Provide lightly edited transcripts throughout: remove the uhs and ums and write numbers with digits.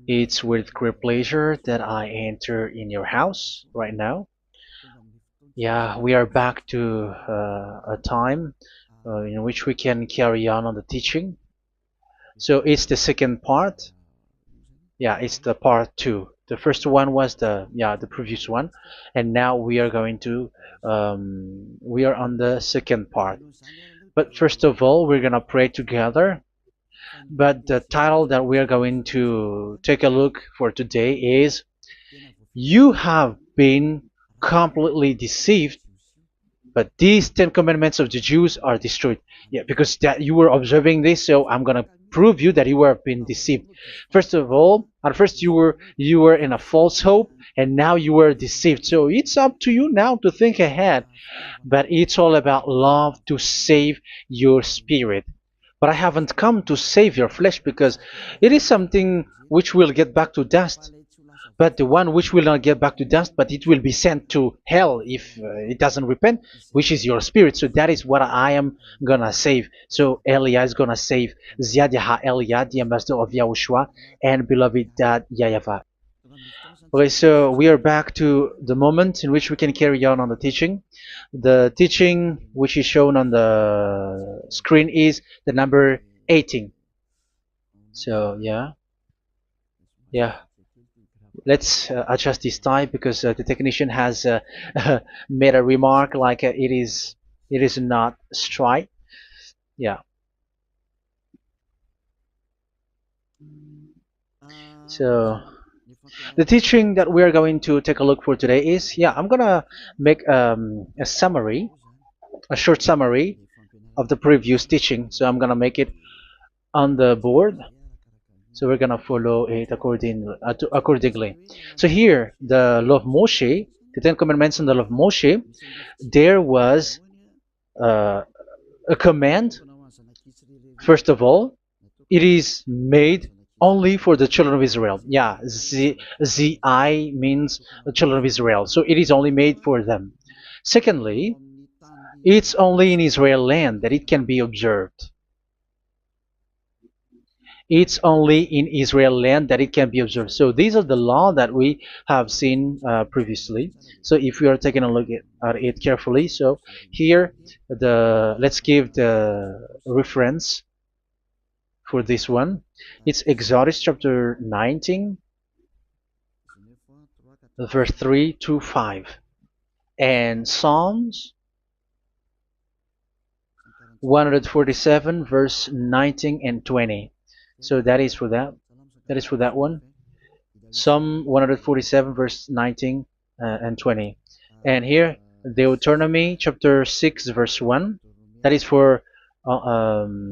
It's with great pleasure that I enter in your house right now. Yeah, we are back to a time in which we can carry on the teaching. So it's the second part. Yeah, it's the part two. The first one was the previous one, and now we are going to we are on the second part. But first of all, we're gonna pray together. But the title that we are going to take a look for today is "You have been completely deceived, but these Ten Commandments of the Jews are destroyed." Yeah, because that you were observing this, so I'm gonna prove you that you were been deceived. First of all, at first you were in a false hope, and now you were deceived. So it's up to you now to think ahead. But it's all about love to save your spirit. But I haven't come to save your flesh because it is something which will get back to dust. But the one which will not get back to dust, but it will be sent to hell if it doesn't repent, which is your spirit. So that is what I am gonna save. So Elia is gonna save Ziadiha Elia, the ambassador of Yahushua, and beloved dad YAHVAH. Okay, so we are back to the moment in which we can carry on the teaching. The teaching which is shown on the screen is the number 18. So yeah, let's adjust this time because the technician has made a remark like it is not straight. Yeah. So the teaching that we are going to take a look for today is, I'm gonna make a summary, a short summary of the previous teaching. So I'm gonna make it on the board. So we're gonna follow it accordingly. So here, the law of Moshe, the Ten Commandments and the law of Moshe, there was uh, a command. First of all, it is made only for the children of Israel. Yeah, Z-I means the children of Israel. So it is only made for them. Secondly, it's only in Israel land that it can be observed. It's only in Israel land that it can be observed. So these are the law that we have seen previously. So if we are taking a look at it carefully, so here let's give the reference for this one. It's Exodus chapter 19, verse 3 to 5, and Psalms 147, verse 19 and 20. So that is for that. That is for that one. Psalm 147, verse 19 and 20. And here, Deuteronomy chapter 6, verse 1. That is for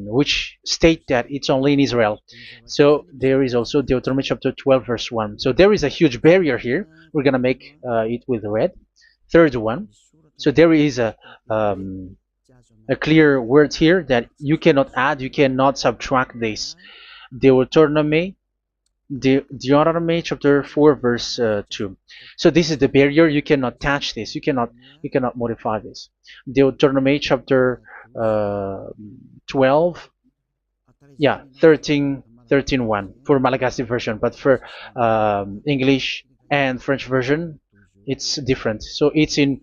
which state that it's only in Israel. So there is also Deuteronomy chapter 12, verse 1. So there is a huge barrier here. We're going to make it with red. Third one. So there is a clear word here that you cannot add, you cannot subtract this. Deuteronomy chapter 4, verse 2. So this is the barrier. You cannot touch this. You cannot modify this. Deuteronomy chapter 12, 13, 1 for Malagasy version, but for English and French version, it's different. So it's in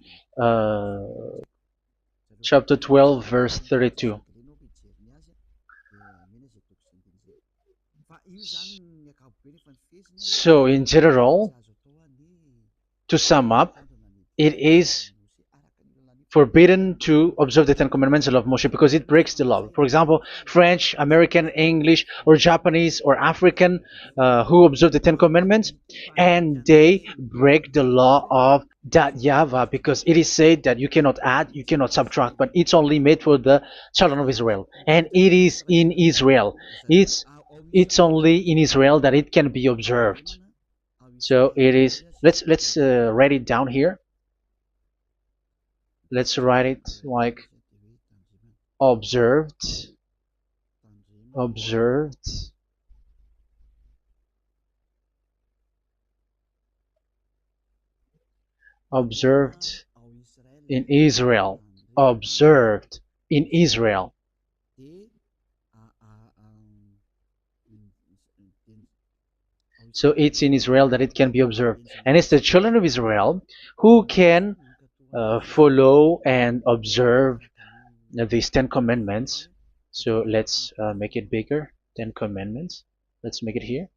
chapter 12, verse 32. So in general, to sum up, it is forbidden to observe the Ten Commandments of Moshe because it breaks the law. For example, French, American, English, or Japanese or African who observe the Ten Commandments and they break the law of that YAHVAH because it is said that you cannot add, you cannot subtract, but it's only made for the children of Israel, and it is in Israel. It's only in Israel that it can be observed. So it is. Let's write it down here. Let's write it like observed, observed, observed in Israel, observed in Israel. So it's in Israel that it can be observed. And it's the children of Israel who can follow and observe these 10 commandments. So let's make it bigger. 10 commandments. Let's make it here.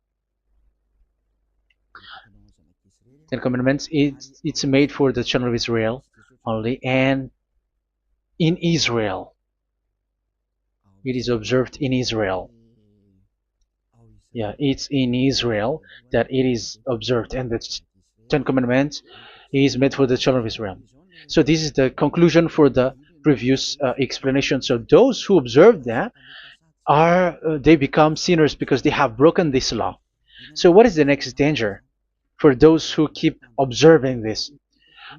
10 commandments. It's made for the children of Israel only, and in Israel. It is observed in Israel. Yeah, it's in Israel that it is observed, and the Ten Commandments is made for the children of Israel. So this is the conclusion for the previous explanation. So those who observe that are they become sinners because they have broken this law. So what is the next danger for those who keep observing this?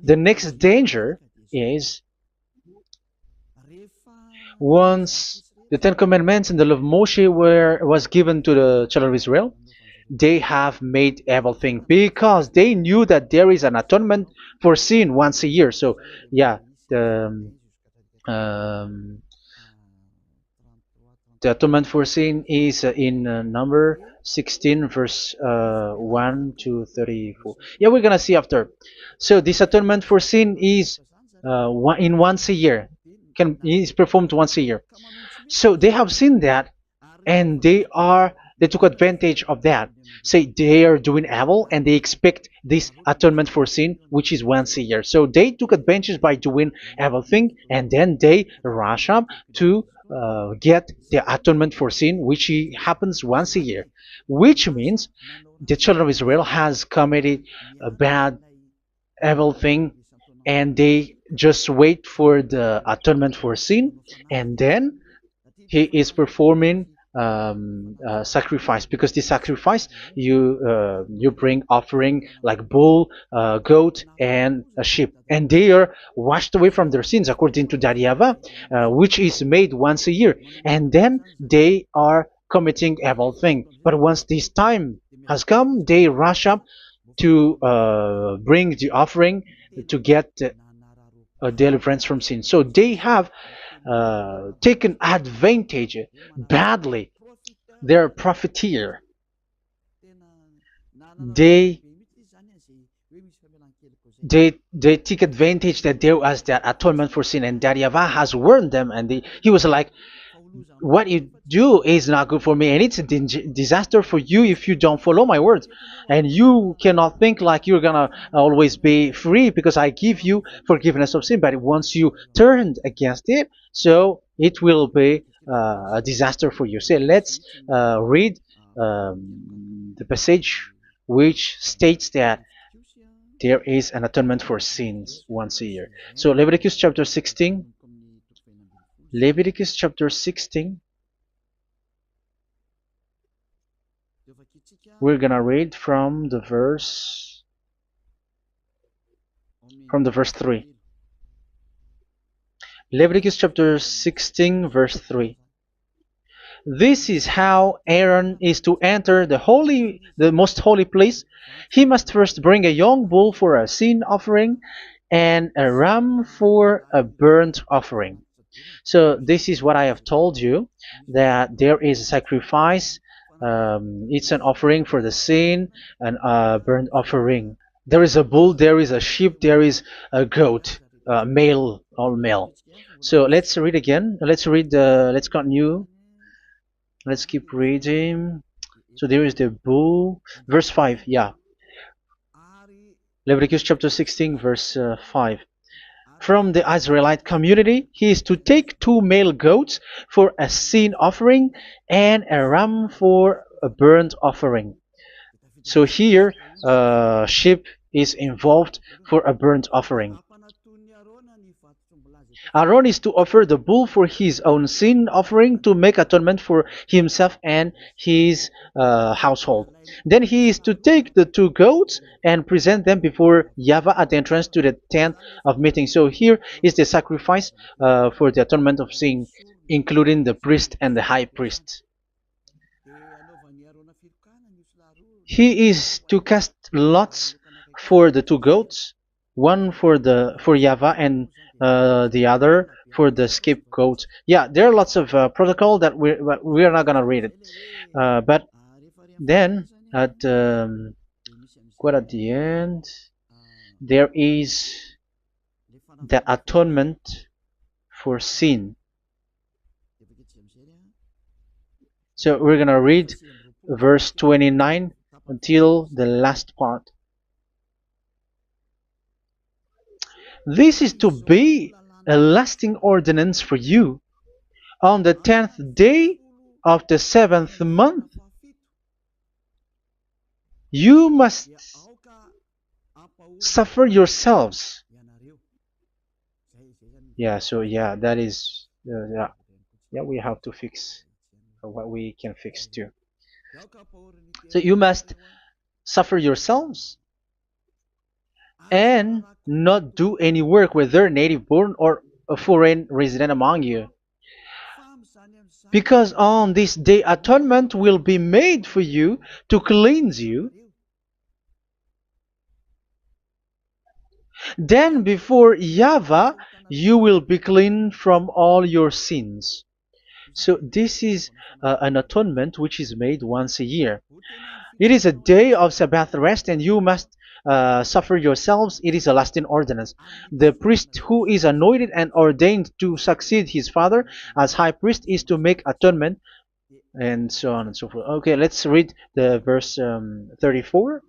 The next danger is once the Ten Commandments and the law of Moshe was given to the children of Israel, they have made everything because they knew that there is an atonement for sin once a year. So yeah, um, the atonement for sin is in number 16 verse 1 to 34. Yeah, we're gonna see after. So this atonement for sin is once a year, is performed once a year. So they have seen that, and they took advantage of that. Say they are doing evil and they expect this atonement for sin, which is once a year. So they took advantage by doing evil thing, and then they rush up to get the atonement for sin, which happens once a year, which means the children of Israel has committed a bad evil thing, and they just wait for the atonement for sin, and then he is performing sacrifice, because the sacrifice you bring offering like bull, goat, and a sheep, and they are washed away from their sins according to that YAHVAH, which is made once a year, and then they are committing evil thing. But once this time has come, they rush up to bring the offering to get deliverance from sin. So they have taken advantage badly. They're profiteer. They they take advantage that there was that atonement for sin, and that YAHVAH has warned them, and he was like, what you do is not good for me, and it's a disaster for you if you don't follow my words, and you cannot think like you're gonna always be free because I give you forgiveness of sin, but once you turned against it, so it will be a disaster for you. So let's read the passage which states that there is an atonement for sins once a year. So Leviticus chapter 16. Leviticus chapter 16. We're gonna read from the verse 3. Leviticus chapter 16 verse 3. This is how Aaron is to enter the most holy place. He must first bring a young bull for a sin offering and a ram for a burnt offering. So this is what I have told you, that there is a sacrifice. It's an offering for the sin, and a burnt offering. There is a bull, there is a sheep, there is a goat, male, all male. So let's read again. Let's continue. Let's keep reading. So there is the bull, verse 5. Yeah, Leviticus chapter 16 verse 5. From the Israelite community, he is to take 2 male goats for a sin offering and a ram for a burnt offering. So here, sheep is involved for a burnt offering. Aaron is to offer the bull for his own sin offering to make atonement for himself and his household. Then he is to take the 2 goats and present them before YAHVAH at the entrance to the tent of meeting. So here is the sacrifice for the atonement of sin, including the priest and the high priest. He is to cast lots for the 2 goats, one for YAHVAH and the other for the scapegoat. Yeah, there are lots of protocol that we are not gonna read it, but then at quite at the end, there is the atonement for sin. So we're gonna read verse 29 until the last part. This is to be a lasting ordinance for you. On the 10th day of the 7th month, you must suffer yourselves. Yeah, so yeah, that is, yeah, we have to fix what we can fix too. So you must suffer yourselves and not do any work, whether native born or a foreign resident among you. Because on this day atonement will be made for you to cleanse you. Then before YAHVAH you will be clean from all your sins. So this is an atonement which is made once a year. It is a day of Sabbath rest, and you must suffer yourselves. It is a lasting ordinance. The priest who is anointed and ordained to succeed his father as high priest is to make atonement, and so on and so forth. Okay, let's read the verse 34.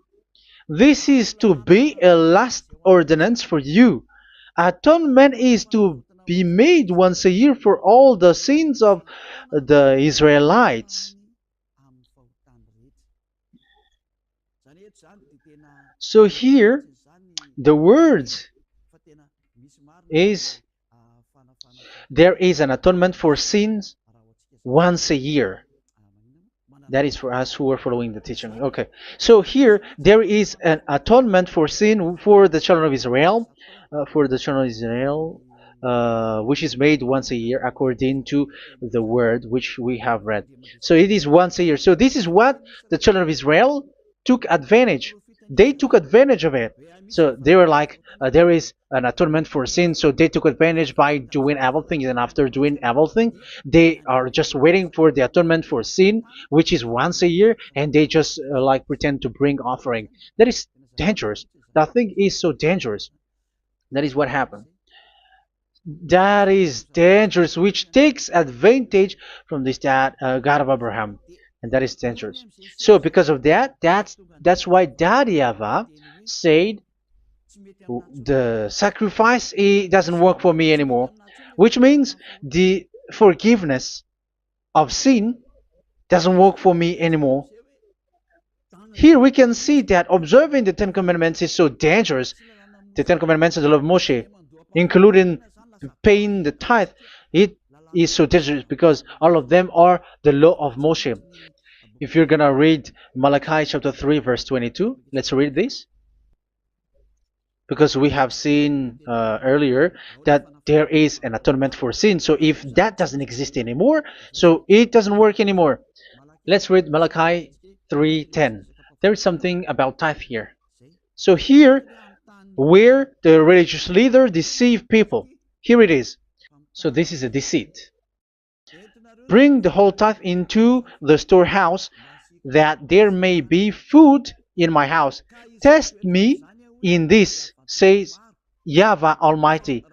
This is to be a last ordinance for you. Atonement is to be made once a year for all the sins of the Israelites. So here, the words is there is an atonement for sins once a year. That is for us who are following the teaching. Okay, so here there is an atonement for sin for the children of Israel, which is made once a year according to the word which we have read. So it is once a year. So this is what the children of Israel took advantage. They took advantage of it. So they were like, there is an atonement for sin, so they took advantage by doing everything, and after doing everything, they are just waiting for the atonement for sin, which is once a year, and they just like pretend to bring offering. That is dangerous. That thing is so dangerous. That is what happened. That is dangerous, which takes advantage from this God of Abraham, and that is dangerous. So because of that, that's why Daddy YAHVAH said the sacrifice, it doesn't work for me anymore, which means the forgiveness of sin doesn't work for me anymore. Here we can see that observing the Ten Commandments is so dangerous. The Ten Commandments of the law of Moshe, including paying the tithe, it is so dangerous because all of them are the law of Moshe. If you're gonna read Malachi chapter 3 verse 22, let's read this. Because we have seen earlier that there is an atonement for sin. So if that doesn't exist anymore, so it doesn't work anymore. Let's read Malachi 3:10. There is something about tithe here. So here, where the religious leader deceived people, here it is. So this is a deceit. Bring the whole tithe into the storehouse, that there may be food in my house. Test me in this, says YAHVAH Almighty,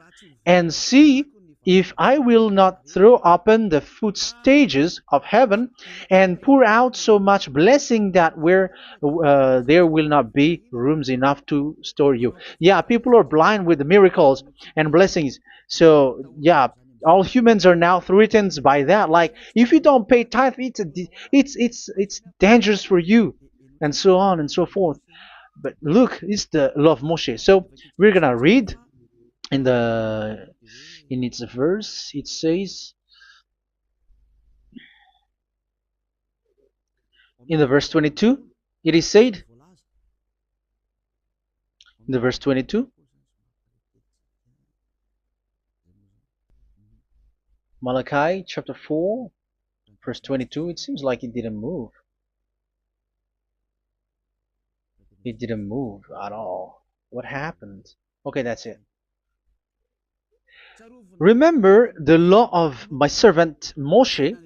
and see if I will not throw open the food stages of heaven and pour out so much blessing that where there will not be rooms enough to store you. Yeah, people are blind with the miracles and blessings. So yeah, all humans are now threatened by that. Like, if you don't pay tithe, it's dangerous for you, and so on and so forth. But look, it's the law of Moshe. So we're gonna read in its verse. It says in the verse 22. It is said in the verse 22. Malachi chapter 4 verse 22. It seems like it didn't move. It didn't move at all. What happened? Okay, that's it. Remember the law of my servant Moshe,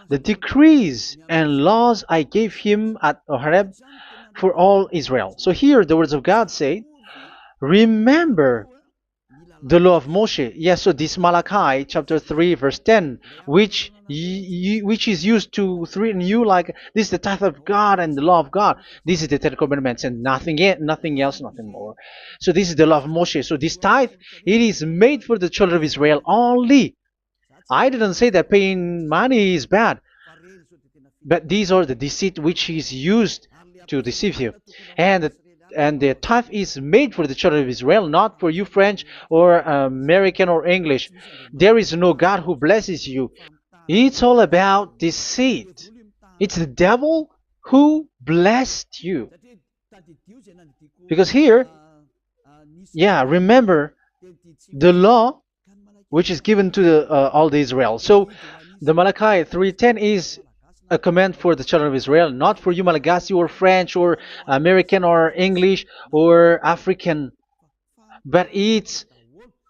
the decrees and laws I gave him at Horeb for all Israel. So here the words of God say, remember the law of Moshe. Yes, so this Malachi chapter 3 verse 10, which is used to threaten you like this is the tithe of God and the law of God. This is the Ten Commandments and nothing else, nothing more. So this is the law of Moshe. So this tithe, it is made for the children of Israel only. I didn't say that paying money is bad, but these are the deceit which is used to deceive you. And the tithe is made for the children of Israel, not for you French or American or English. There is no God who blesses you. It's all about deceit. It's the devil who blessed you. Because here, yeah, remember the law which is given to all the Israel. So the Malachi 3:10 is a command for the children of Israel, not for you Malagasy or French or American or English or African, but it's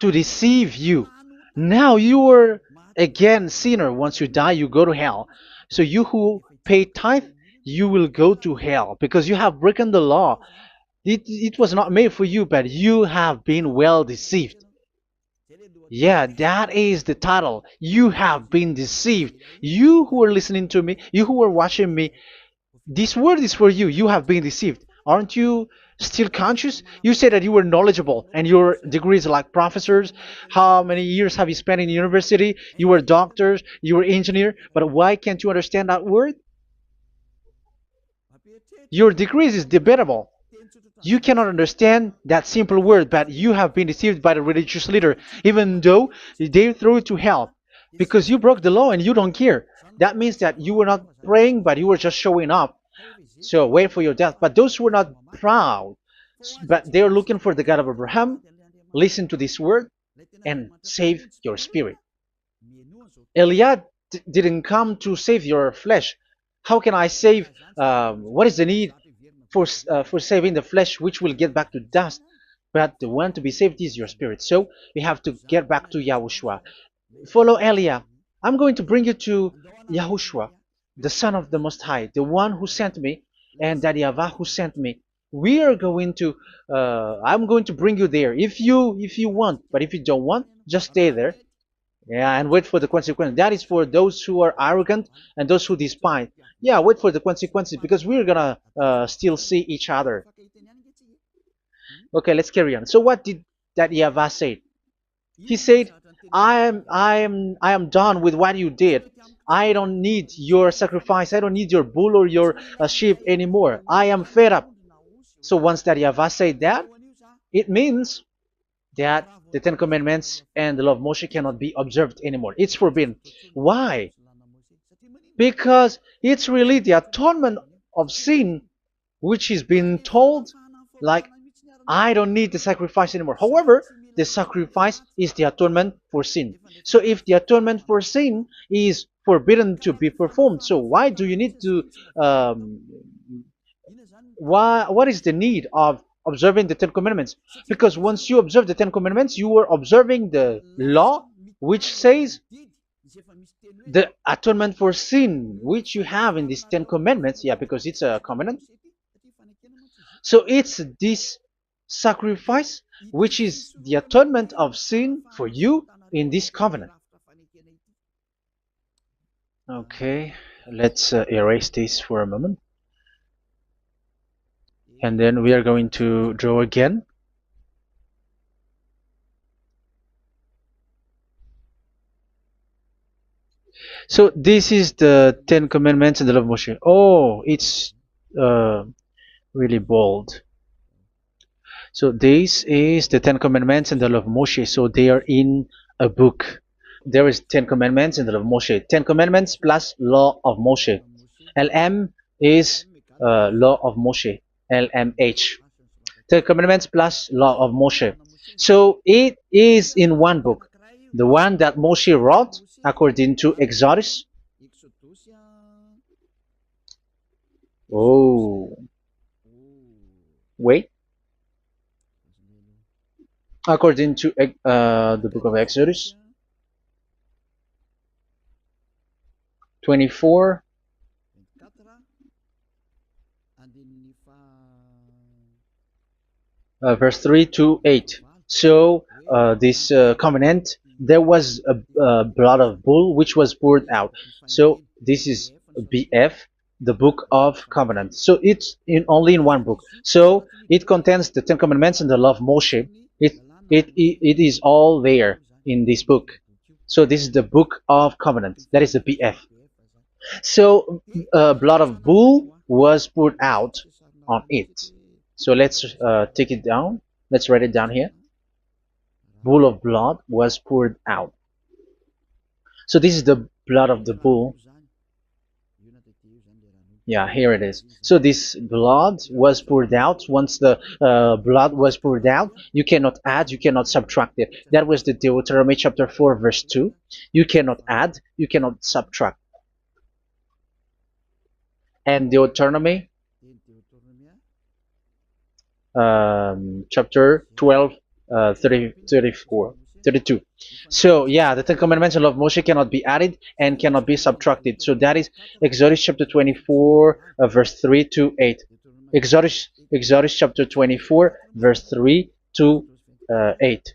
to deceive you. Now you are again sinner. Once you die, you go to hell. So you who pay tithe, you will go to hell because you have broken the law. It was not made for you, but you have been well deceived. Yeah, that is the title. You have been deceived. You who are listening to me, you who are watching me, this word is for you. You have been deceived. Aren't you still conscious? You said that you were knowledgeable and your degrees like professors. How many years have you spent in university? You were doctors, you were engineer, but why can't you understand that word? Your degrees is debatable. You cannot understand that simple word, but you have been deceived by the religious leader, even though they throw you to hell because you broke the law and you don't care. That means that you were not praying, but you were just showing up. So wait for your death. But those who are not proud, but they are looking for the God of Abraham, listen to this word and save your spirit. Eliah didn't come to save your flesh. How can I save? What is the need for saving the flesh, which will get back to dust? But the one to be saved is your spirit. So we have to get back to Yahushua. Follow Eliah. I'm going to bring you to Yahushua, the Son of the Most High, the one who sent me, and that YAHVAH who sent me. We are going to. I'm going to bring you there if you want, but if you don't want, just stay there. Yeah, and wait for the consequence. That is for those who are arrogant and those who despise. Yeah, wait for the consequences because we're gonna still see each other. Okay, let's carry on. So what did that YAHVAH say? He said, I am done with what you did. I don't need your sacrifice. I don't need your bull or your sheep anymore. I am fed up. So once that YAHVAH said that, it means that the Ten Commandments and the law of Moshe cannot be observed anymore. It's forbidden. Why? Because it's really the atonement of sin which is being told, like, I don't need the sacrifice anymore. However, the sacrifice is the atonement for sin. So if the atonement for sin is forbidden to be performed, so why do you need to what is the need of observing the Ten Commandments? Because once you observe the Ten Commandments, you are observing the law which says the atonement for sin which you have in these Ten Commandments. Yeah, because it's a covenant. So it's this sacrifice which is the atonement of sin for you in this covenant. Okay, let's erase this for a moment. And then we are going to draw again. So this is the Ten Commandments and the law of Moshe. Oh, it's really bold. So this is the Ten Commandments and the law of Moshe. So they are in a book. There is Ten Commandments and the law of Moshe. Ten Commandments plus law of Moshe. LM is law of Moshe. LMH. Ten Commandments plus law of Moshe. So it is in one book. The one that Moshe wrote according to Exodus. Oh, wait. According to the book of Exodus. 24, verse 3 to 8. So this covenant, there was a blood of bull which was poured out. So this is BF, the book of covenant. So it's only in one book. So it contains the Ten Commandments and the law of Moshe. It is all there in this book. So this is the book of covenant. That is the BF. So blood of bull was poured out on it. So let's take it down. Let's write it down here. Bull of blood was poured out. So this is the blood of the bull. Yeah, here it is. So this blood was poured out. Once the blood was poured out, you cannot add, you cannot subtract it. That was the Deuteronomy chapter 4, verse 2. You cannot add, you cannot subtract. And Deuteronomy chapter 12, 32. So yeah, the Ten Commandments and law of Moshe cannot be added and cannot be subtracted. So that is Exodus chapter 24, verse 3 to 8. Exodus chapter 24, verse 3 to 8,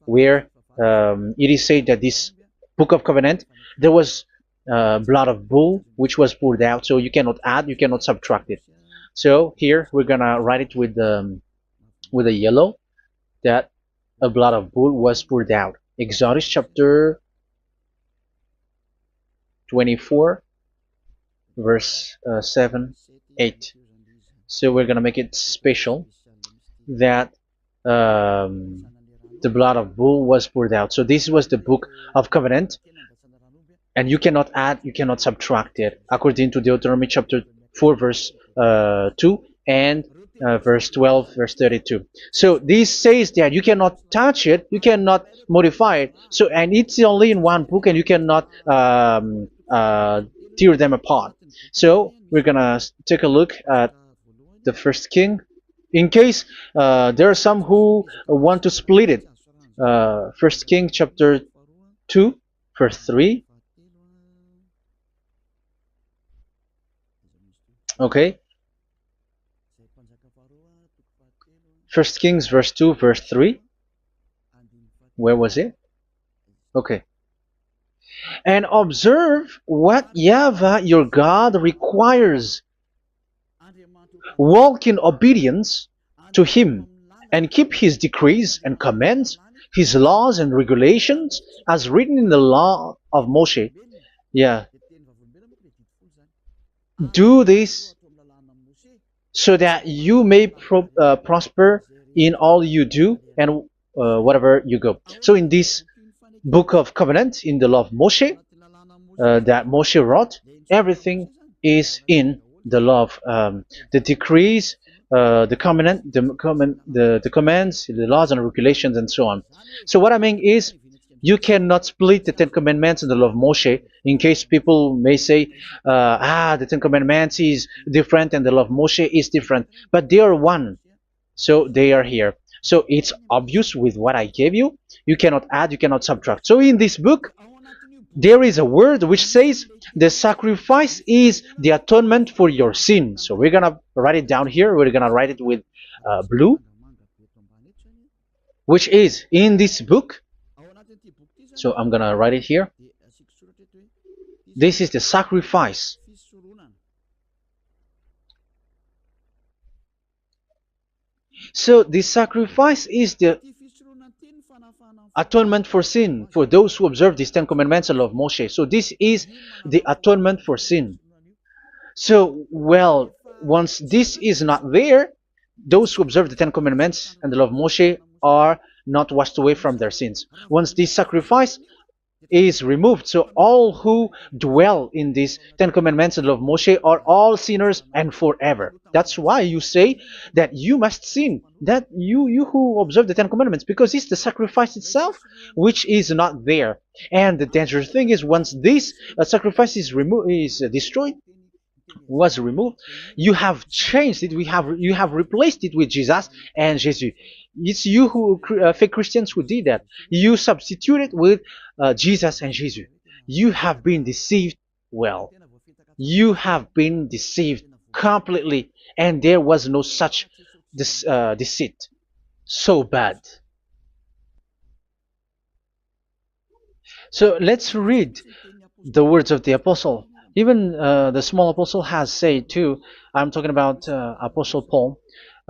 where it is said that this book of covenant, there was blood of bull which was poured out. So you cannot add, you cannot subtract it. So here we're gonna write it with a yellow, that a blood of bull was poured out. Exodus chapter 24, verse 7, 8. So we're gonna make it special that the blood of bull was poured out. So this was the book of covenant, and you cannot add, you cannot subtract it, according to Deuteronomy chapter 4, verse 2 and verse 12, verse 32. So this says that you cannot touch it, you cannot modify it. So, and it's only in one book, and you cannot tear them apart. So we're gonna take a look at the first king, in case there are some who want to split it. First King chapter 2, verse 3. Okay. First Kings verse 2, verse 3. Where was it? Okay. And observe what YAHVAH your God requires. Walk in obedience to him, and keep his decrees and commands, his laws and regulations, as written in the law of Moshe. Yeah. Do this so that you may prosper in all you do and whatever you go. So in this book of covenant, in the law of Moshe, that Moshe wrote, everything is in the law of the decrees, the covenant, the commands, the laws and regulations, and so on. So what I mean is, you cannot split the Ten Commandments and the law of Moshe, in case people may say, the Ten Commandments is different and the law of Moshe is different, but they are one. So they are here. So it's obvious with what I gave you. You cannot add, you cannot subtract. So in this book, there is a word which says the sacrifice is the atonement for your sin. So we're gonna write it down here. We're gonna write it with blue, which is in this book. So I'm gonna write it here. This is the sacrifice. So the sacrifice is the atonement for sin, for those who observe these Ten Commandments and law of Moshe. So this is the atonement for sin. So, well, once this is not there, those who observe the Ten Commandments and the law of Moshe are not washed away from their sins. Once this sacrifice is removed, so all who dwell in these Ten Commandments and law of Moshe are all sinners and forever. That's why you say that you must sin, that you who observe the Ten Commandments, because it's the sacrifice itself which is not there. And the dangerous thing is, once this sacrifice is destroyed, was removed, you have changed it. You have replaced it with Jesus and Jesus. It's you who fake Christians who did that. You substituted with Jesus and Jesus. You have been deceived well. You have been deceived completely, and there was no such deceit. So bad. So let's read the words of the apostle. Even the small apostle has said too. I'm talking about Apostle Paul,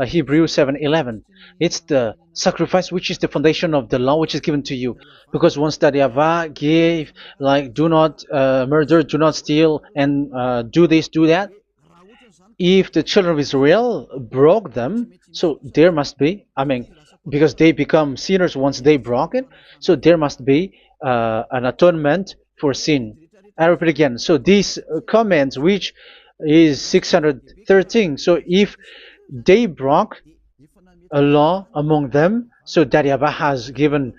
Hebrews 7:11. It's the sacrifice which is the foundation of the law which is given to you. Because once that YAHVAH gave, like, do not murder, do not steal, and do this, do that, if the children of Israel broke them, so there must be, I mean, because they become sinners once they broke it, so there must be an atonement for sin. I repeat again. So these comments, which is 613, so if they broke a law among them, so that YAHVAH has given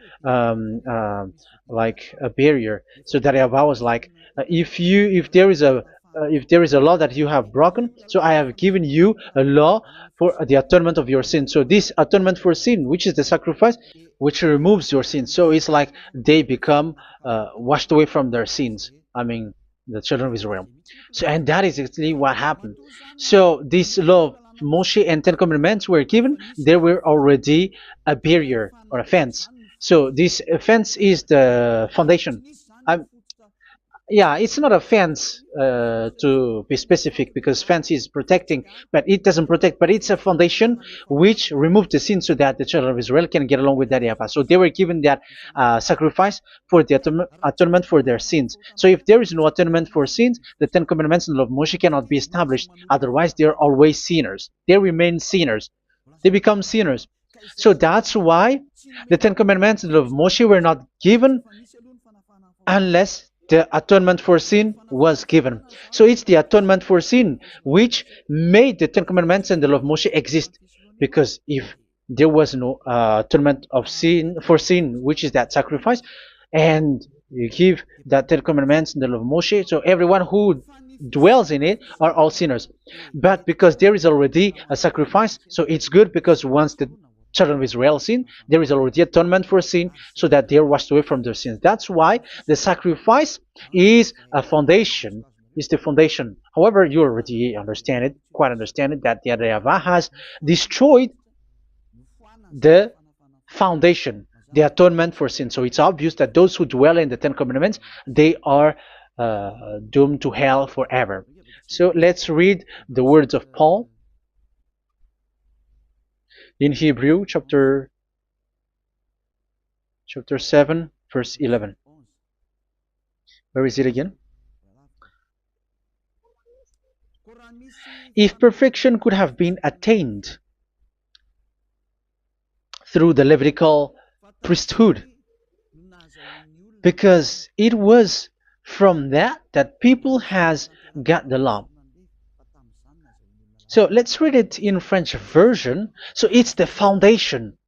like a barrier. So that YAHVAH was like, if there is a law that you have broken, so I have given you a law for the atonement of your sin. So this atonement for sin, which is the sacrifice, which removes your sins. So it's like they become washed away from their sins. I mean, the children of Israel. So, and that is actually what happened. So this law of Moshe and Ten Commandments were given. There were already a barrier or a fence. So this fence is the foundation. I'm, yeah, it's not a fence to be specific, because fence is protecting, but it doesn't protect, but it's a foundation which removed the sin so that the children of Israel can get along with that YAHVAH. So they were given that sacrifice for the atonement for their sins. So if there is no atonement for sins, the Ten Commandments and the law of Moshe cannot be established. Otherwise, they are always sinners. They remain sinners. They become sinners. So that's why the Ten Commandments and the law of Moshe were not given unless the atonement for sin was given. So it's the atonement for sin which made the Ten Commandments and the law of Moshe exist. Because if there was no atonement of sin for sin, which is that sacrifice, and you give that Ten Commandments and the law of Moshe, so everyone who dwells in it are all sinners. But because there is already a sacrifice, so it's good, because once the children of Israel sin, there is already atonement for sin, so that they are washed away from their sins. That's why the sacrifice is a foundation, is the foundation. However, you already understand it, quite understand it, that the YAHVAH has destroyed the foundation, the atonement for sin. So it's obvious that those who dwell in the Ten Commandments, they are doomed to hell forever. So let's read the words of Paul in Hebrew chapter 7 verse 11. Where is it again? If perfection could have been attained through the Levitical priesthood, because it was from that people has got the law. So let's read it in French version. So it's the foundation.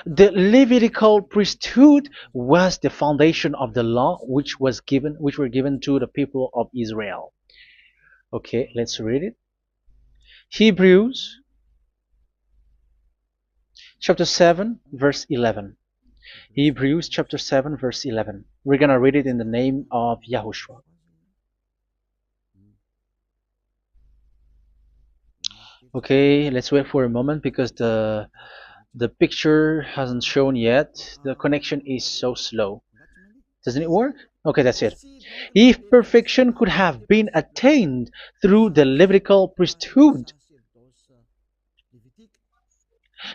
The Levitical priesthood was the foundation of the law which were given to the people of Israel. Okay, let's read it. Hebrews chapter 7 verse 11. Hebrews chapter 7 verse 11. We're gonna read it in the name of YAHOSHUAH. Okay, let's wait for a moment, because the picture hasn't shown yet. The connection is so slow. Doesn't it work? Okay, that's it. If perfection could have been attained through the Levitical priesthood,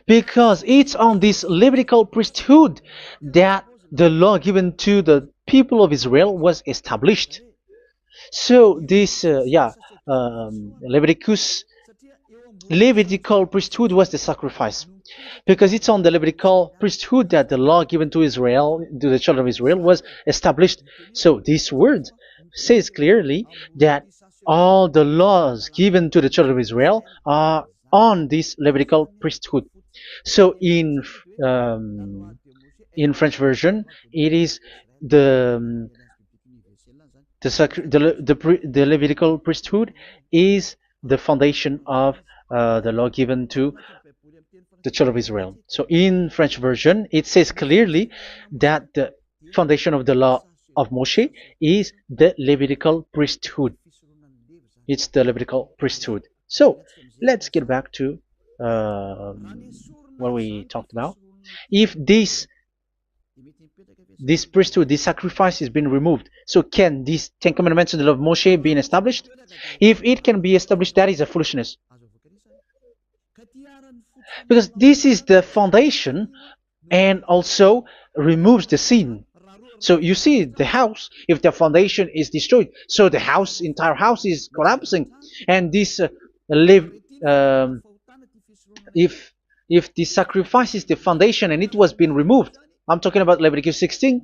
because it's on this Levitical priesthood that the law given to the people of Israel was established. So this, Levitical priesthood was the sacrifice, because it's on the Levitical priesthood that the law given to Israel, to the children of Israel, was established. So this word says clearly that all the laws given to the children of Israel are on this Levitical priesthood. So in French version, it is the Levitical priesthood is the foundation of the law given to the children of Israel. So in French version, it says clearly that the foundation of the law of Moshe is the Levitical priesthood. It's the Levitical priesthood. So let's get back to what we talked about. If this priesthood, this sacrifice has been removed, so can these Ten Commandments of Moshe be established? If it can be established, that is a foolishness. Because this is the foundation and also removes the sin. So you see the house, if the foundation is destroyed, so the house, entire house is collapsing. And this live, um, if the sacrifice is the foundation and it was being removed, I'm talking about Leviticus 16.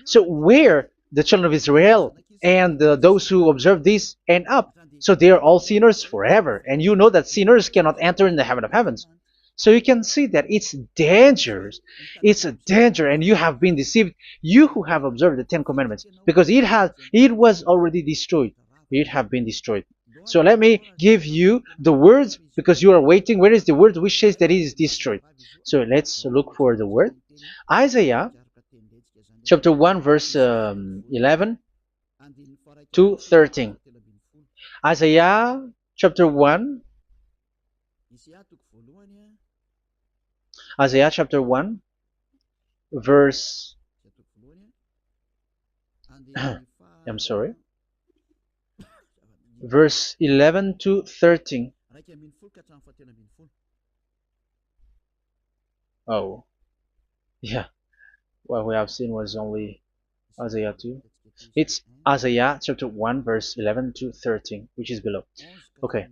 So where the children of Israel and those who observe this end up, so they are all sinners forever. And you know that sinners cannot enter in the heaven of heavens. So you can see that it's dangerous. It's a danger, and you have been deceived. You who have observed the Ten Commandments, because it was already destroyed. It have been destroyed. So let me give you the words, because you are waiting. Where is the word which says that it is destroyed? So let's look for the word. Isaiah chapter 1 verse 11 to 13. Isaiah chapter 1. Isaiah chapter 1 verse I'm sorry, verse 11 to 13. Oh, yeah, what we have seen was only Isaiah 2. It's Isaiah chapter 1 verse 11 to 13, which is below. Okay.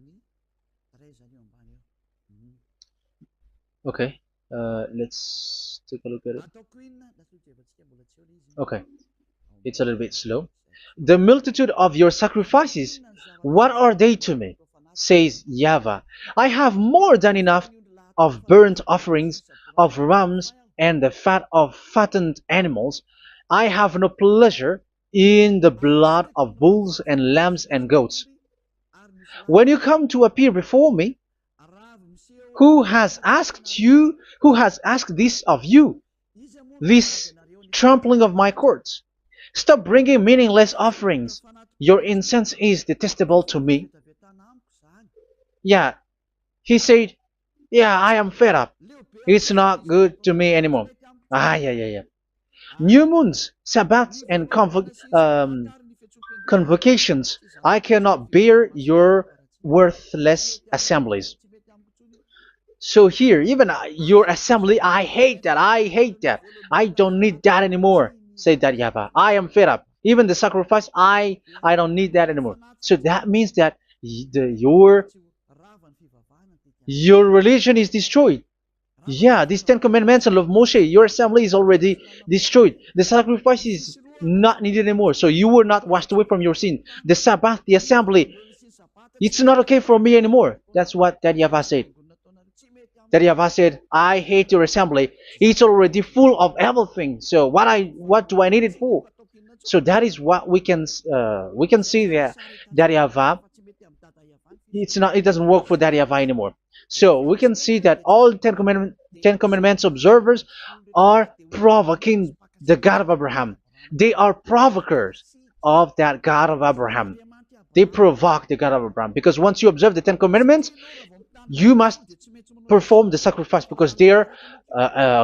Okay. Let's take a look at it. Okay. It's a little bit slow. The multitude of your sacrifices, what are they to me? Says YAHVAH. I have more than enough of burnt offerings, of rams, and the fat of fattened animals. I have no pleasure in the blood of bulls and lambs and goats. When you come to appear before me, who has asked this of you, this trampling of my courts? Stop bringing meaningless offerings. Your incense is detestable to me. Yeah, he said, yeah, I am fed up. It's not good to me anymore. Yeah. New moons, Sabbaths, and convocations. I cannot bear your worthless assemblies. So here, even your assembly, I hate that. I hate that. I don't need that anymore. Say that, YAHVAH. I am fed up. Even the sacrifice, I don't need that anymore. So that means that your religion is destroyed. Yeah, these Ten Commandments of Moshe, your assembly is already destroyed. The sacrifice is not needed anymore. So you were not washed away from your sin. The Sabbath, the assembly, it's not okay for me anymore. That's what that YAHVAH said. That YAHVAH said, I hate your assembly. It's already full of everything. So what do I need it for? So that is what we can see there. That YAHVAH, it doesn't work for that YAHVAH anymore. So we can see that all Ten Commandments observers are provoking the God of Abraham. They are provokers of that God of Abraham. They provoke the God of Abraham, because once you observe the Ten Commandments, you must perform the sacrifice, because they are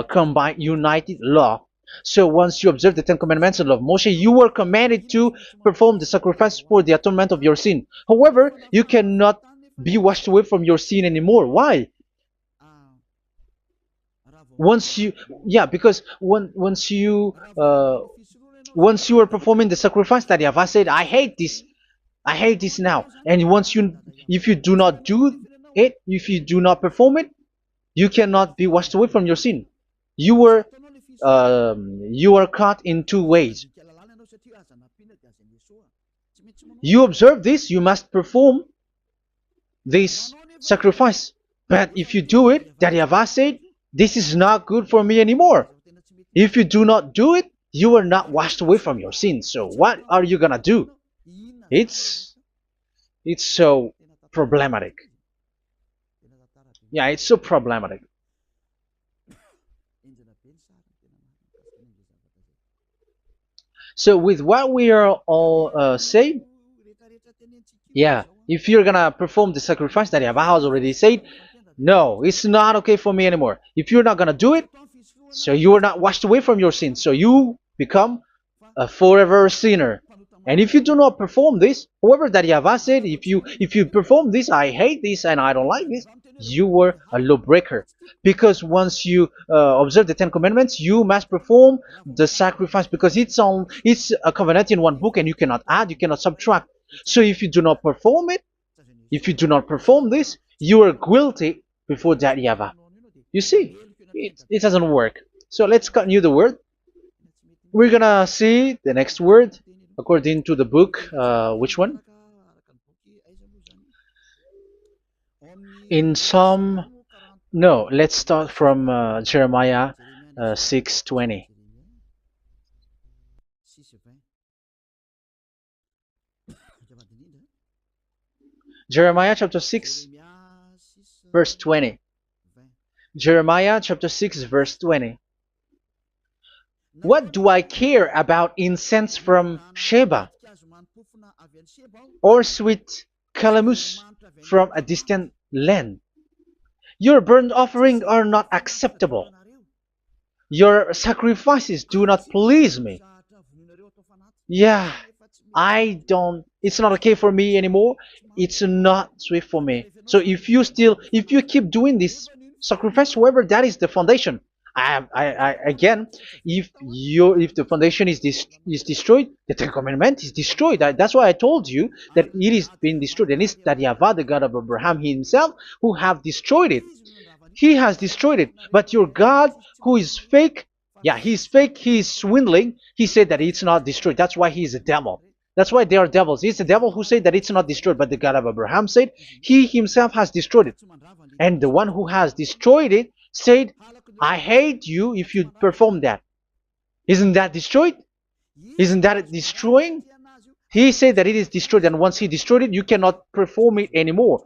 combined, united law. So once you observe the Ten Commandments of Moshe, you were commanded to perform the sacrifice for the atonement of your sin. However, you cannot be washed away from your sin anymore. Why? Because once you are performing the sacrifice, that YAHVAH said, I hate this now. And if you do not do it, if you do not perform it, you cannot be washed away from your sin. You are caught in two ways. You observe this, you must perform this sacrifice. But if you do it, that YAHVAH said, this is not good for me anymore. If you do not do it, you are not washed away from your sins. So what are you gonna do? It's so problematic. Yeah, it's so problematic. So with what we are all saying, yeah, if you're gonna perform the sacrifice that Yahweh has already said, no, it's not okay for me anymore. If you're not gonna do it, so you are not washed away from your sins, so you become a forever sinner. And if you do not perform this, whoever that Yahweh said, if you perform this, I hate this and I don't like this, you were a lawbreaker. Because once you observe the Ten Commandments, you must perform the sacrifice, because it's a covenant in one book, and you cannot add, you cannot subtract. So if you do not perform it, if you do not perform this, you are guilty before that Yahweh. You see, it doesn't work. So let's continue the word. We're gonna see the next word according to the book. Which one? In Psalm. No, let's start from Jeremiah 6:20. Jeremiah chapter 6, verse 20. Jeremiah chapter 6, verse 20. What do I care about incense from Sheba, or sweet calamus from a distant land? Your burnt offerings are not acceptable. Your sacrifices do not please me. Yeah, it's not okay for me anymore. It's not sweet for me. So if you keep doing this sacrifice, however, that is the foundation. Again, if the foundation is destroyed, the Ten Commandment is destroyed. That's why I told you that it is being destroyed, and it's that Yahweh, the God of Abraham himself, who have destroyed it. He has destroyed it. But your God, who is fake, yeah, he's fake, he's swindling. He said that it's not destroyed. That's why he is a devil. That's why they are devils. It's the devil who said that it's not destroyed, but the God of Abraham said he himself has destroyed it. And the one who has destroyed it said, I hate you if you perform that. Isn't that destroyed? Isn't that destroying? He said that it is destroyed, and once he destroyed it, you cannot perform it anymore.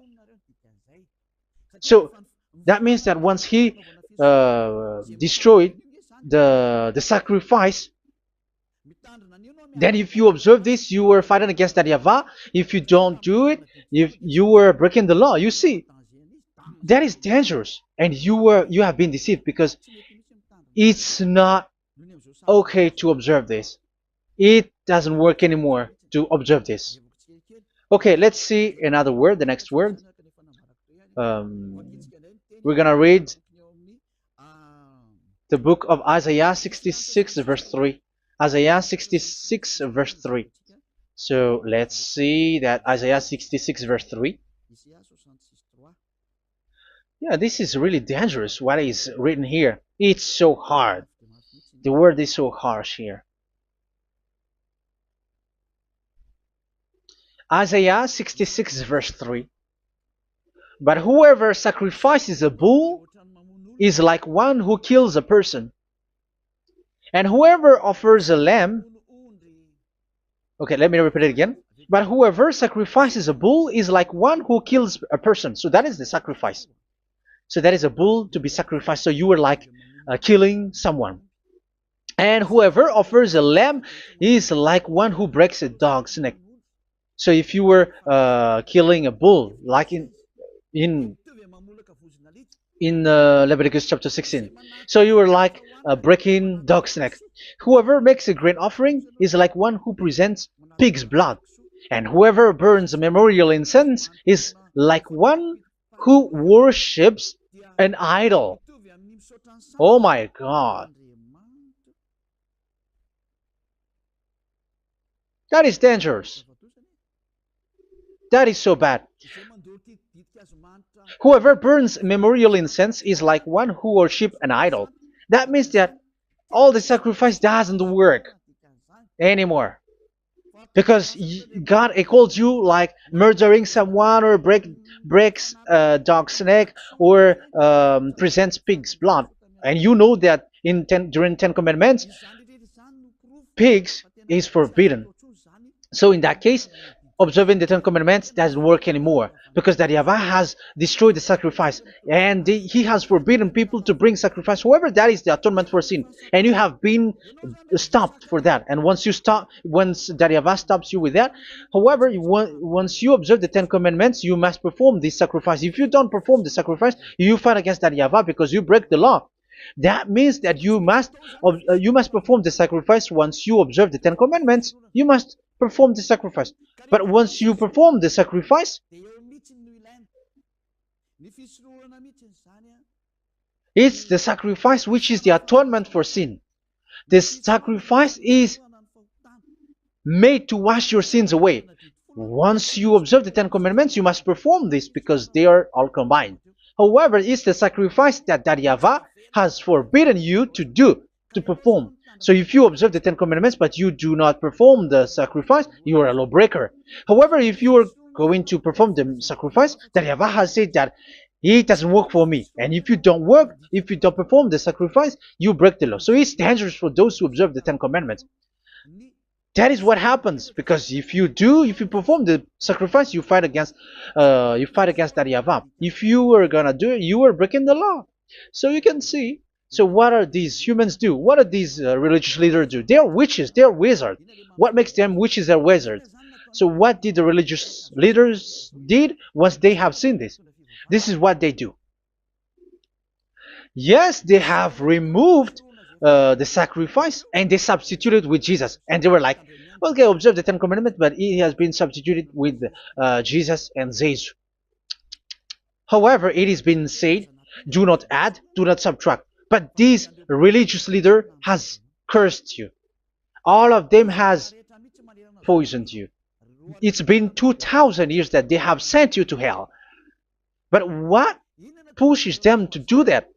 So that means that once he destroyed the sacrifice, then if you observe this, you were fighting against that Yahweh. If you don't do it, if you were breaking the law, you see, that is dangerous, and you have been deceived, because it's not okay to observe this. It doesn't work anymore to observe this. Okay, let's see another word, the next word. We're gonna read the book of Isaiah 66 verse 3. Isaiah 66 verse 3. So let's see that Isaiah 66 verse 3. Yeah, this is really dangerous what is written here. It's so hard. The word is so harsh here. Isaiah 66 verse 3. But whoever sacrifices a bull is like one who kills a person. And whoever offers a lamb... Okay, let me repeat it again. But whoever sacrifices a bull is like one who kills a person. So that is the sacrifice. So that is a bull to be sacrificed. So you were like killing someone. And whoever offers a lamb is like one who breaks a dog's neck. So if you were killing a bull, like in Leviticus chapter 16, so you were like breaking dog's neck. Whoever makes a grain offering is like one who presents pig's blood. And whoever burns a memorial incense is like one who worships an idol. Oh my God. That is dangerous. That is so bad. Whoever burns memorial incense is like one who worships an idol. That means that all the sacrifice doesn't work anymore. Because God equals you like murdering someone, or breaks a dog's neck, or presents pig's blood. And you know that during 10 Commandments, pigs is forbidden. So in that case, observing the Ten Commandments doesn't work anymore because that YAHVAH has destroyed the sacrifice and he has forbidden people to bring sacrifice. However, that is the atonement for sin, and you have been stopped for that. And once you stop, once that YAHVAH stops you with that, however, once you observe the Ten Commandments, you must perform this sacrifice. If you don't perform the sacrifice, you fight against that YAHVAH because you break the law. That means that you must perform the sacrifice. Once you observe the Ten Commandments, you must perform the sacrifice. But once you perform the sacrifice, it's the sacrifice which is the atonement for sin. This sacrifice is made to wash your sins away. Once you observe the Ten Commandments, you must perform this because they are all combined. However, it's the sacrifice that YAHVAH has forbidden you to do, to perform. So if you observe the Ten Commandments but you do not perform the sacrifice, you are a lawbreaker. However, if you are going to perform the sacrifice, that YAHVAH has said that it doesn't work for me. And if you don't perform the sacrifice, you break the law. So it's dangerous for those who observe the Ten Commandments. That is what happens, because if you perform the sacrifice, you fight against that YAHVAH. If you were gonna do it, you are breaking the law. So you can see. So what are these humans do? What are these religious leaders do? They are witches. They are wizards. What makes them witches or wizards? So what did the religious leaders did once they have seen this? This is what they do. Yes, they have removed the sacrifice and they substituted with Jesus. And they were like, okay, observe the Ten Commandments, but it has been substituted with Jesus and Jesus. However, it has been said, do not add, do not subtract. But this religious leader has cursed you. All of them has poisoned you. It's been 2,000 years that they have sent you to hell. But what pushes them to do that?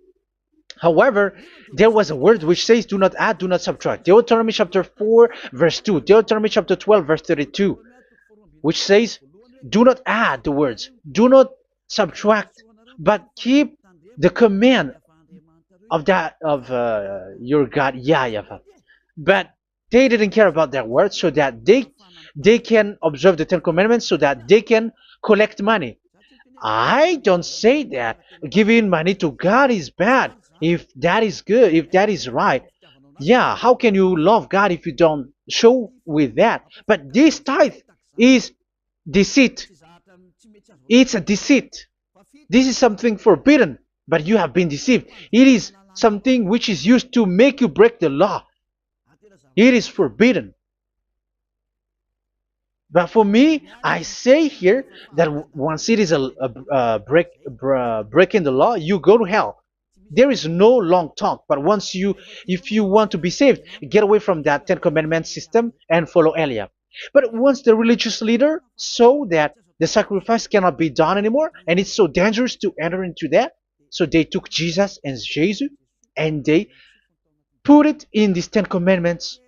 However, there was a word which says, do not add, do not subtract. Deuteronomy chapter 4, verse 2. Deuteronomy chapter 12, verse 32. Which says, do not add the words. Do not subtract. But keep the command of your God, YAHVAH. But they didn't care about that word, so that they can observe the Ten Commandments, so that they can collect money. I don't say that giving money to God is bad. If that is good, if that is right, yeah, how can you love God if you don't show with that? But this tithe is deceit. It's a deceit. This is something forbidden, but you have been deceived. It is something which is used to make you break the law. It is forbidden. But for me, I say here that once it is breaking the law, you go to hell. There is no long talk. But if you want to be saved, get away from that Ten Commandments system and follow Eliab. But once the religious leader saw that the sacrifice cannot be done anymore, and it's so dangerous to enter into that, so they took Jesus and Jesus and they put it in these Ten Commandments.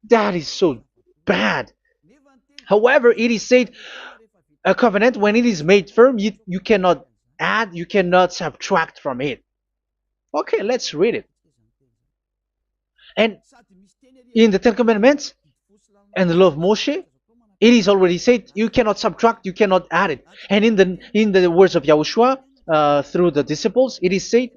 That is so bad. However, it is said a covenant, when it is made firm, you cannot add, you cannot subtract from it. Okay, let's read it. And in the Ten Commandments and the law of Moshe, it is already said you cannot subtract, you cannot add it. And in the words of YAHOSHUAH through the disciples, it is said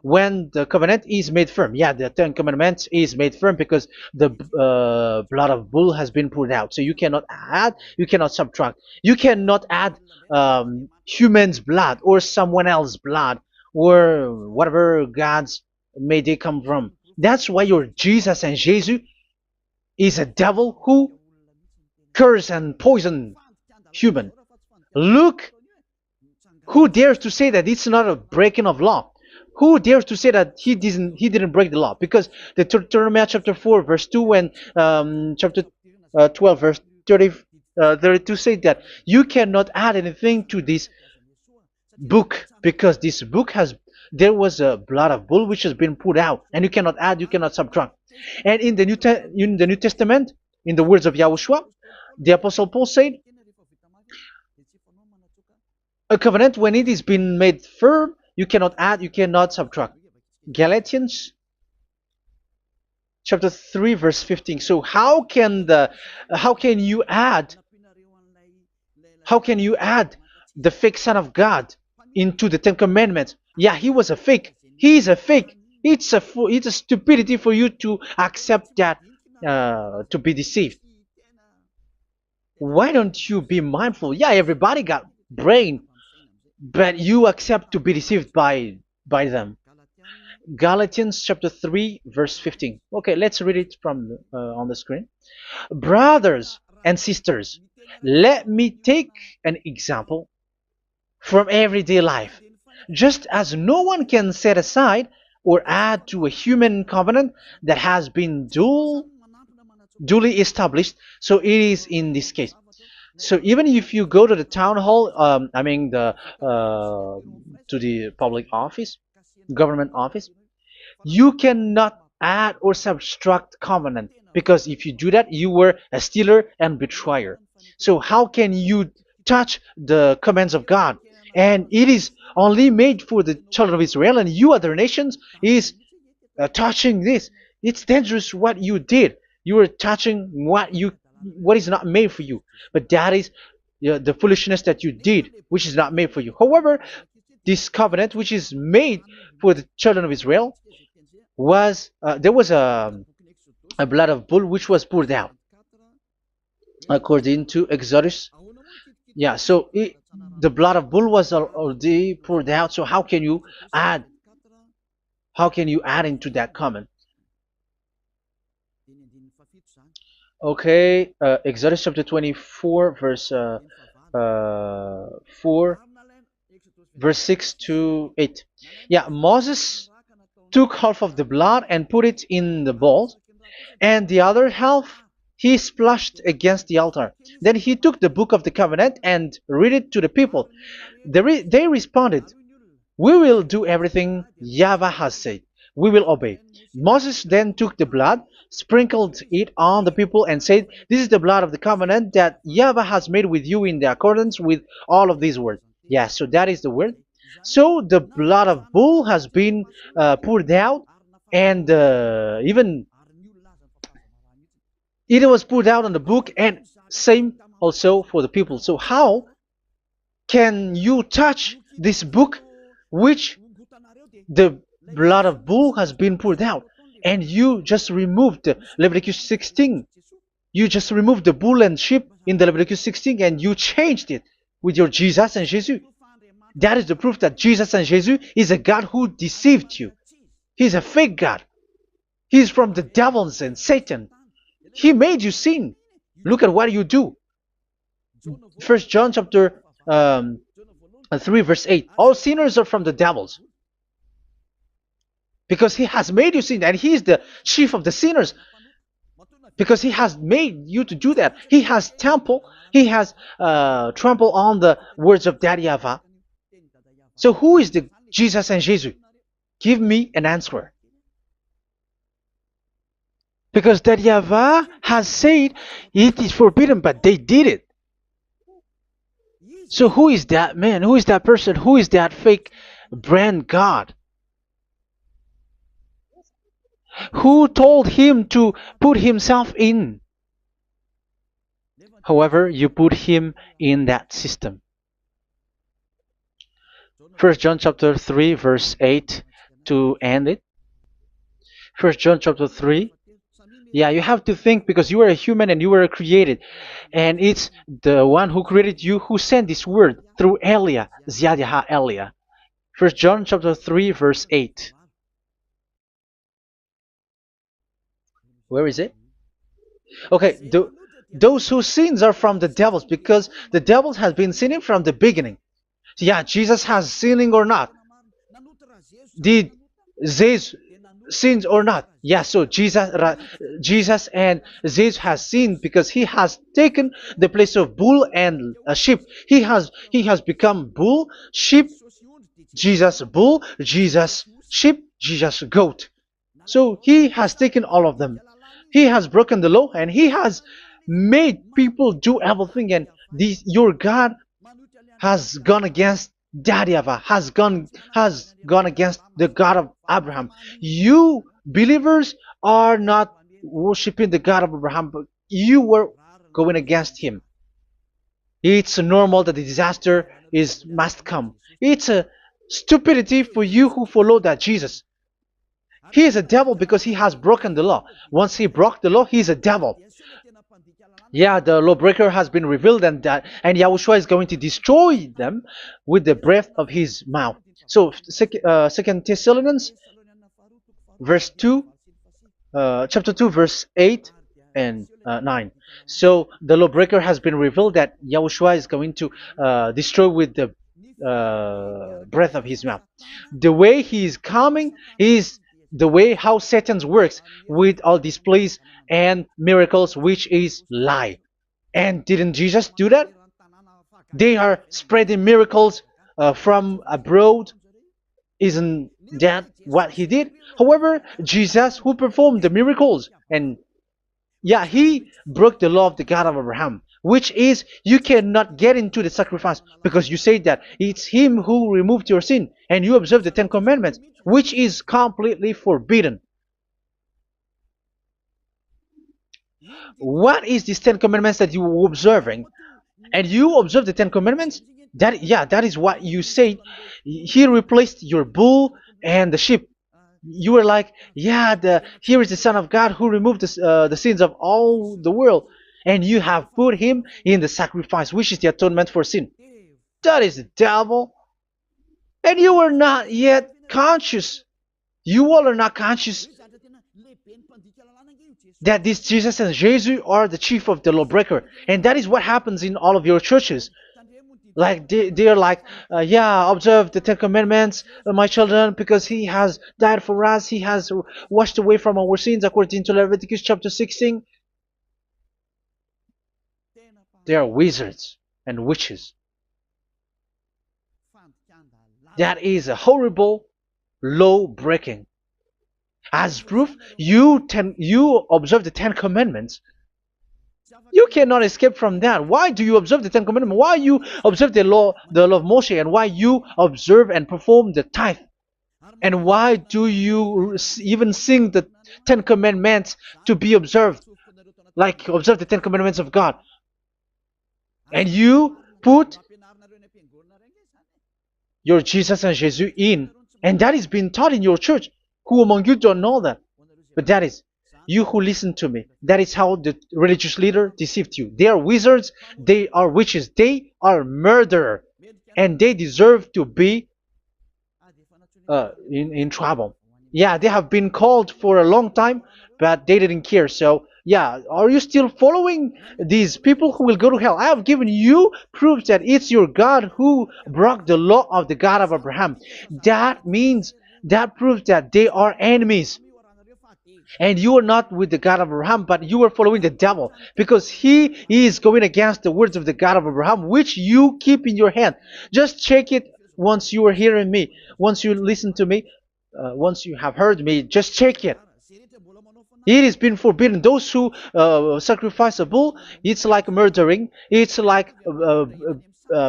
when the covenant is made firm. Yeah, the Ten Commandments is made firm because the blood of bull has been poured out. So you cannot add, you cannot subtract. You cannot add human's blood or someone else's blood or whatever gods may they come from. That's why your Jesus and Jesus is a devil who curse and poison human. Look, who dares to say that it's not a breaking of law? Who dares to say that he didn't break the law? Because the Deuteronomy chapter 4 verse 2 and chapter 12 verse 32 say that you cannot add anything to this book, because this book there was a blood of bull which has been put out, and you cannot add, you cannot subtract. And in the New Testament, in the words of YAHOSHUAH, the Apostle Paul said, a covenant, when it is been made firm, you cannot add, you cannot subtract. Galatians chapter 3 verse 15. So how can you add How can you add the fake Son of God into the Ten Commandments? Yeah, he was a fake. He is a fake. It's a stupidity for you to accept that, to be deceived. Why don't you be mindful? Yeah, everybody got brain, but you accept to be deceived by them. Galatians chapter 3 verse 15. Okay, let's read it from on the screen. Brothers and sisters, let me take an example from everyday life. Just as no one can set aside or add to a human covenant that has been duly established, so it is in this case. So even if you go to the town hall, I mean to the public office, government office, you cannot add or subtract covenant, because if you do that, you were a stealer and betrayer. So how can you touch the commands of God? And it is only made for the children of Israel, and you other nations is touching this. It's dangerous what you did. You are touching what is not made for you. But that is the foolishness that you did, which is not made for you. However, this covenant, which is made for the children of Israel, was there was a blood of bull which was poured out according to Exodus. Yeah, so the blood of bull was already poured out. So add how can you add into that comment? Okay, Exodus chapter 24, verse 4, verse 6 to 8. Yeah, Moses took half of the blood and put it in the bowl, and the other half he splashed against the altar. Then he took the book of the covenant and read it to the people. They responded, "We will do everything YAHVAH has said. We will obey." Moses then took the blood, sprinkled it on the people, and said, "This is the blood of the covenant that YAHVAH has made with you in the accordance with all of these words." Yeah, so that is the word. So the blood of bull has been poured out, and even it was poured out on the book, and same also for the people. So how can you touch this book which the blood of bull has been poured out, and you just removed Leviticus 16? You just removed the bull and sheep in the Leviticus 16, and you changed it with your Jesus and Jesus. That is the proof that Jesus and Jesus is a God who deceived you. He's a fake God. He's from the devils and Satan. He made you sin. Look at what you do. First John chapter 3 verse 8. All sinners are from the devils, because he has made you sin, and he is the chief of the sinners, because he has made you to do that. He has trampled on the words of Daddy Ava. So who is the Jesus and Jesus? Give me an answer. Because Daddy Ava has said it is forbidden, but they did it. So who is that man? Who is that person? Who is that fake brand God? Who told him to put himself in? However, you put him in that system. First John chapter 3 verse 8 to end it. First John chapter 3. Yeah, you have to think, because you are a human and you were created. And it's the one who created you who sent this word through Elia, Ziadiha Elia. First John chapter 3 verse 8. Where is it? Okay, those whose sins are from the devils, because the devil has been sinning from the beginning. Yeah, Jesus has sinning or not? Did Jesus sinned or not? Yeah, so Jesus and Jesus has sinned, because he has taken the place of bull and a sheep. He has become bull, sheep, Jesus bull, Jesus sheep, Jesus goat. So he has taken all of them. He has broken the law, and he has made people do everything. And your God has gone against Daddy Ava, has gone against the God of Abraham. You believers are not worshiping the God of Abraham, but you were going against him. It's normal that the disaster is must come. It's a stupidity for you who follow that Jesus. He is a devil because he has broken the law. Once he broke the law, he is a devil. Yeah, the lawbreaker has been revealed, and Yahushua is going to destroy them with the breath of his mouth. So, Second Thessalonians, verse 2, chapter 2, verse 8 and 9. So the lawbreaker has been revealed that Yahushua is going to destroy with the breath of his mouth. The way he is coming is the way how Satan works with all displays and miracles, which is lie. And didn't Jesus do that? They are spreading miracles from abroad. Isn't that what he did? However, Jesus, who performed the miracles, and yeah, he broke the law of the God of Abraham, which is you cannot get into the sacrifice because you say that it's him who removed your sin and you observe the Ten Commandments, which is completely forbidden. What is these Ten Commandments that you were observing? And you observe the Ten Commandments? That is what you said. He replaced your bull and the sheep. You were like, yeah, here is the Son of God who removed the sins of all the world, and you have put him in the sacrifice, which is the atonement for sin. That is the devil. And you are not yet conscious. You all are not conscious that this Jesus and Jesus are the chief of the lawbreaker. And that is what happens in all of your churches. Like they're like, yeah, observe the Ten Commandments, my children, because he has died for us. He has washed away from our sins according to Leviticus chapter 16. They are wizards and witches. That is a horrible law breaking. As proof, you observe the Ten Commandments. You cannot escape from that. Why do you observe the Ten Commandments? Why you observe the law of Moshe, and why you observe and perform the tithe? And why do you even sing the Ten Commandments to be observed? Like observe the Ten Commandments of God. And you put your Jesus and Jesus in. And that is being taught in your church. Who among you don't know that? But that is you who listen to me. That is how the religious leader deceived you. They are wizards. They are witches. They are murderers. And they deserve to be in trouble. Yeah, they have been called for a long time, but they didn't care. So, yeah, are you still following these people who will go to hell? I have given you proof that it's your God who broke the law of the God of Abraham. That means, that proves that they are enemies. And you are not with the God of Abraham, but you are following the devil, because he is going against the words of the God of Abraham, which you keep in your hand. Just check it once you are hearing me, once you listen to me, once you have heard me, just check it. It has been forbidden. Those who sacrifice a bull, it's like murdering, it's like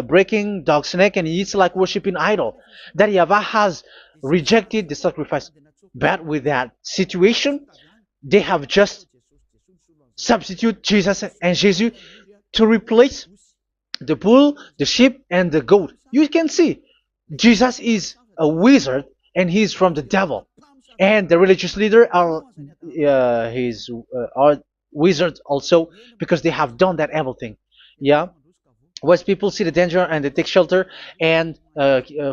breaking dog's neck, and it's like worshiping idol. That YAHVAH has rejected the sacrifice. But with that situation, they have just substitute Jesus and Jesus to replace the bull, the sheep, and the goat. You can see Jesus is a wizard and he's from the devil. And the religious leader are are wizards also, because they have done that evil thing. Yeah. Once people see the danger and they take shelter, and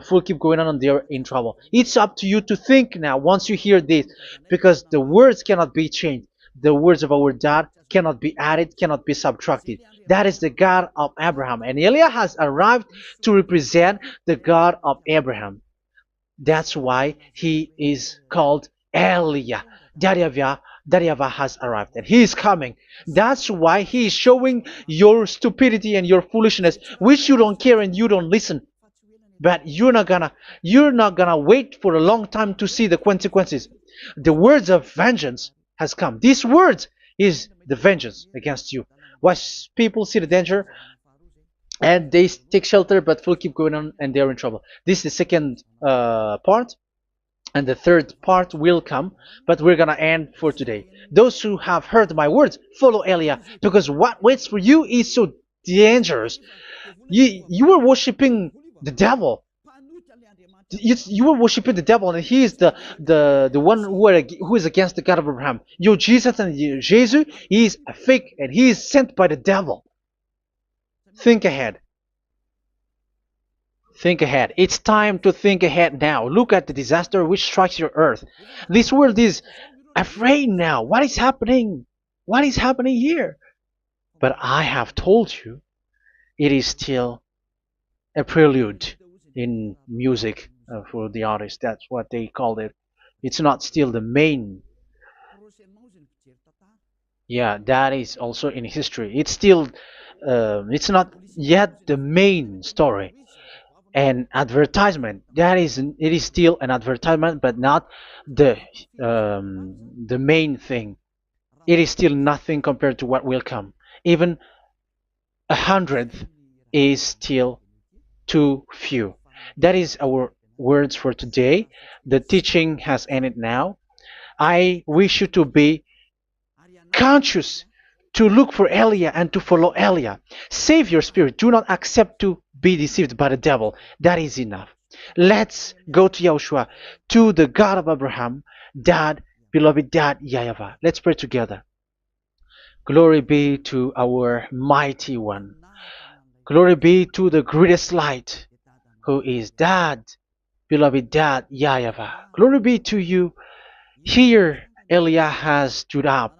full keep going on, and they're in trouble. It's up to you to think now once you hear this, because the words cannot be changed. The words of our God cannot be added, cannot be subtracted. That is the God of Abraham, and Eliah has arrived to represent the God of Abraham. That's why he is called Eliah. YAHVAH has arrived and he is coming. That's why he is showing your stupidity and your foolishness, which you don't care and you don't listen. But you're not gonna wait for a long time to see the consequences. The words of vengeance has come. These words is the vengeance against you. Once people see the danger and they take shelter, but will keep going on and they're in trouble. This is the second part. And the third part will come, but we're gonna end for today. Those who have heard my words, follow Eliah, because what waits for you is so dangerous. You were worshiping the devil. You were worshiping the devil, and he is the one who is against the God of Abraham. Your Jesus and your Jesus, he is a fake, and he is sent by the devil. Think ahead. Think ahead. It's time to think ahead now. Look at the disaster which strikes your earth. This world is afraid now. What is happening? What is happening here? But I have told you, it is still a prelude in music for the artist. That's what they called it. It's not still the main. Yeah, that is also in history. It's still, it's not yet the main story. And advertisement, that is, it is still an advertisement, but not the main thing. It is still nothing compared to what will come. Even 100th is still too few. That is our words for today. The teaching has ended now. I wish you to be conscious, to look for Elia and to follow Elia. Save your spirit. Do not accept to be deceived by the devil. That is enough. Let's go to Yahushua, to the God of Abraham, Dad, beloved Dad, YAHVAH. Let's pray together. Glory be to our mighty one. Glory be to the greatest light, who is Dad, beloved Dad, YAHVAH. Glory be to you. Here, Elia has stood up,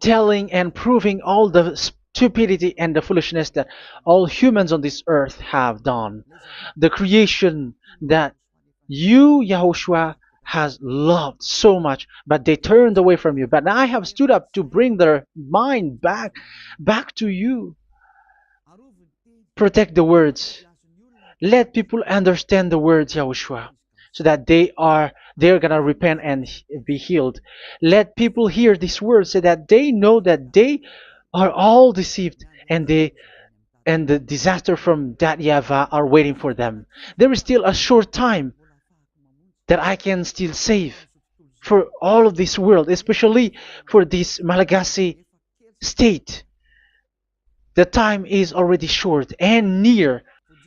telling and proving all the stupidity and the foolishness that all humans on this earth have done. The creation that you, Yahushua, has loved so much, but they turned away from you. But I have stood up to bring their mind back to you. Protect the words. Let people understand the words, Yahushua, so that they're gonna repent and be healed. Let people hear these words so that they know that they are all deceived, and the disaster from that YAHVAH are waiting for them. There is still a short time that I can still save for all of this world, especially for this Malagasy state. The time is already short and near.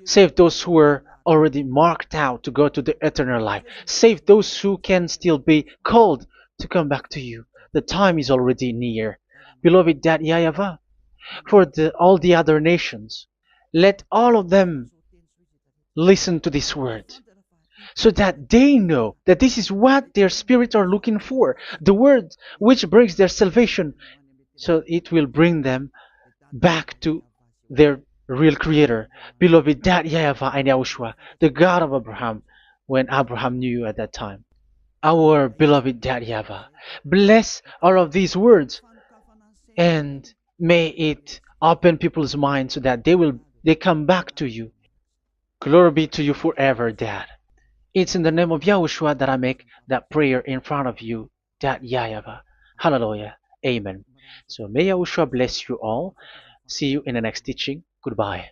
Save those who are already marked out to go to the eternal life. Save those who can still be called to come back to you. The time is already near. Beloved Dad YAHVAH, for all the other nations, let all of them listen to this word, so that they know that this is what their spirits are looking for. The word which brings their salvation, so it will bring them back to their real creator, beloved Dad YAHVAH and Yahushua, the God of Abraham, when Abraham knew you at that time. Our beloved Dad YAHVAH, bless all of these words, and may it open people's minds so that they come back to you. Glory be to you forever, Dad. It's in the name of Yahushua that I make that prayer in front of you, Dad YAHVAH. Hallelujah. Amen. So may Yahushua bless you all. See you in the next teaching. Goodbye.